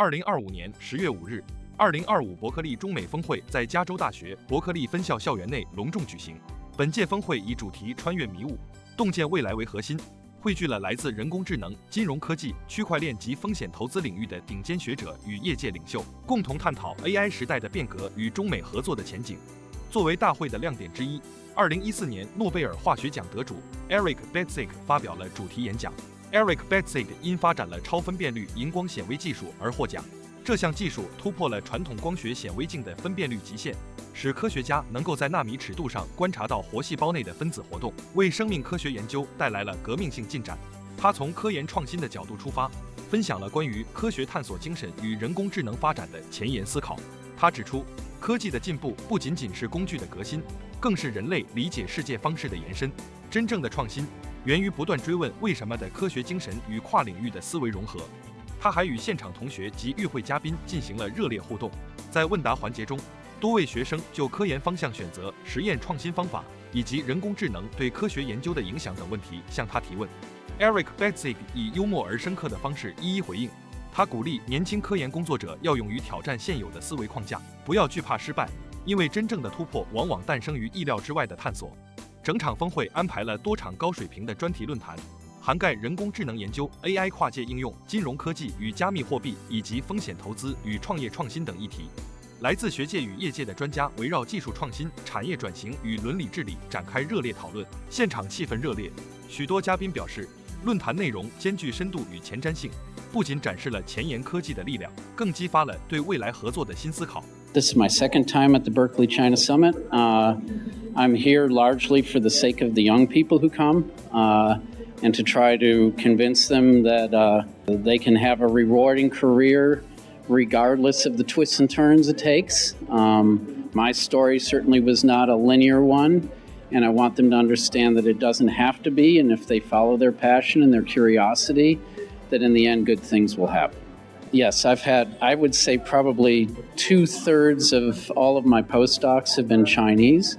2025年10月5日，2025伯克利中美峰会在加州大学伯克利分校校园内隆重举行。本届峰会以主题穿越迷雾，洞见未来为核心，汇聚了来自人工智能、金融科技、区块链及风险投资领域的顶尖学者与业界领袖，共同探讨 AI 时代的变革与中美合作的前景。作为大会的亮点之一，2014年诺贝尔化学奖得主 Eric Betzig 发表了主题演讲。Eric Betzig 因发展了超分辨率荧光显微技术而获奖。这项技术突破了传统光学显微镜的分辨率极限，使科学家能够在纳米尺度上观察到活细胞内的分子活动，为生命科学研究带来了革命性进展。他从科研创新的角度出发，分享了关于科学探索精神与人工智能发展的前沿思考。他指出，科技的进步不仅仅是工具的革新，更是人类理解世界方式的延伸。真正的创新源于不断追问为什么的科学精神与跨领域的思维融合。他还与现场同学及与会嘉宾进行了热烈互动。在问答环节中，多位学生就科研方向选择、实验创新方法以及人工智能对科学研究的影响等问题向他提问。Eric Betzig 以幽默而深刻的方式一一回应。他鼓励年轻科研工作者要勇于挑战现有的思维框架，不要惧怕失败，因为真正的突破往往诞生于意料之外的探索。整场峰会安排了多场高水平的专题论坛，涵盖人工智能研究、AI 跨界应用、金融科技与加密货币，以及风险投资与创业创新等议题。来自学界与业界的专家围绕技术创新、产业转型与伦理治理展开热烈讨论，现场气氛热烈。许多嘉宾表示，论坛内容兼具深度与前瞻性，不仅展示了前沿科技的力量，更激发了对未来合作的新思考。This is my second time at the Berkeley China Summit. I'm here largely for the sake of the young people who come and to try to convince them that they can have a rewarding career regardless of the twists and turns it takes. My story certainly was not a linear one, and I want them to understand that it doesn't have to be, and if they follow their passion and their curiosity, that in the end good things will happen. Yes, I've had, I would say probably 2/3 of all of my postdocs have been Chinese.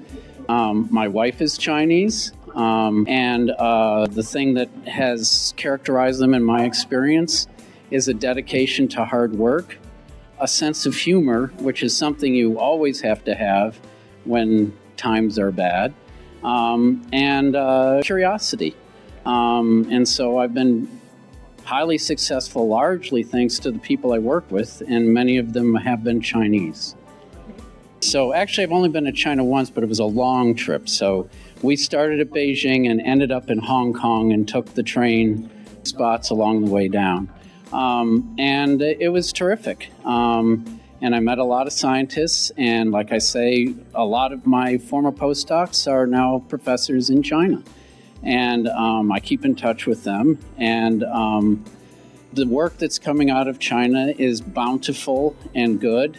My wife is Chinese, and the thing that has characterized them in my experience is a dedication to hard work, a sense of humor, which is something you always have to have when times are bad, and curiosity. And so I've been highly successful largely thanks to the people I work with, and many of them have been Chinese. So actually I've only been to China once, but it was a long trip. So we started at Beijing and ended up in Hong Kong and took the train spots along the way down. And it was terrific. And I met a lot of scientists, and like I say, a lot of my former postdocs are now professors in China. And I keep in touch with them. And the work that's coming out of China is bountiful and good.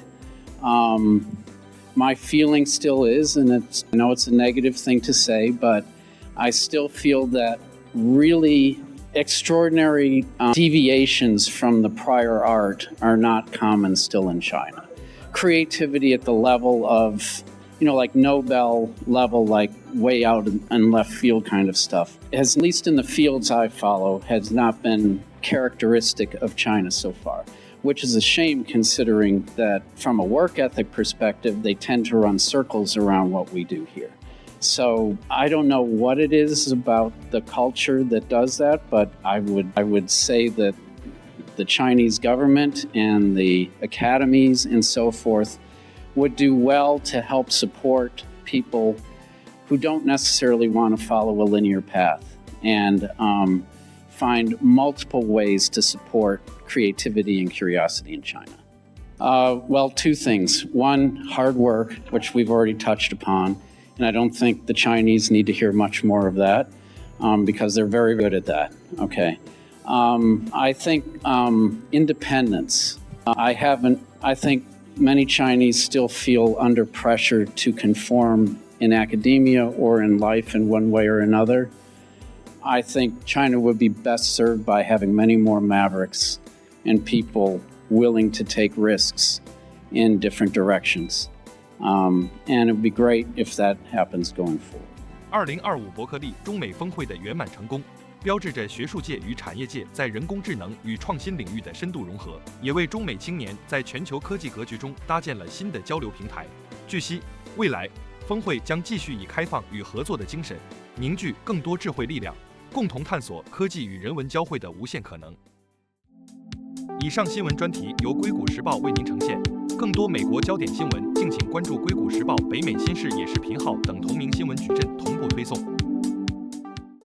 My feeling still is, and I know it's a negative thing to say, but I still feel that really extraordinary deviations from the prior art are not common still in China. Creativity at the level of, like Nobel level, like way out in left field kind of stuff, has, at least in the fields I follow, has not been characteristic of China so far, which is a shame considering that from a work ethic perspective, they tend to run circles around what we do here. So I don't know what it is about the culture that does that, but I would say that the Chinese government and the academies and so forth would do well to help support people who don't necessarily want to follow a linear path and find multiple ways to support creativity and curiosity in China. Well, two things. One, hard work, which we've already touched upon. And I don't think the Chinese need to hear much more of that because they're very good at that. Okay. I think independence. I think many Chinese still feel under pressure to conform in academia or in life in one way or another. I think China would be best served by having many more mavericks and people willing to take risks in different directions. And it would be great if that happens going forward. 2025伯克利中美峰会的圆满成功，标志着学术界与产业界在人工智能与创新领域的深度融合，也为中美青年在全球科技格局中搭建了新的交流平台。据悉，未来峰会将继续以开放与合作的精神，凝聚更多智慧力量，共同探索科技与人文交汇的无限可能。以上新闻专题由硅谷时报为您呈现。更多美国焦点新闻，敬请关注硅谷时报北美新视野视频号等同名新闻矩阵同步推送。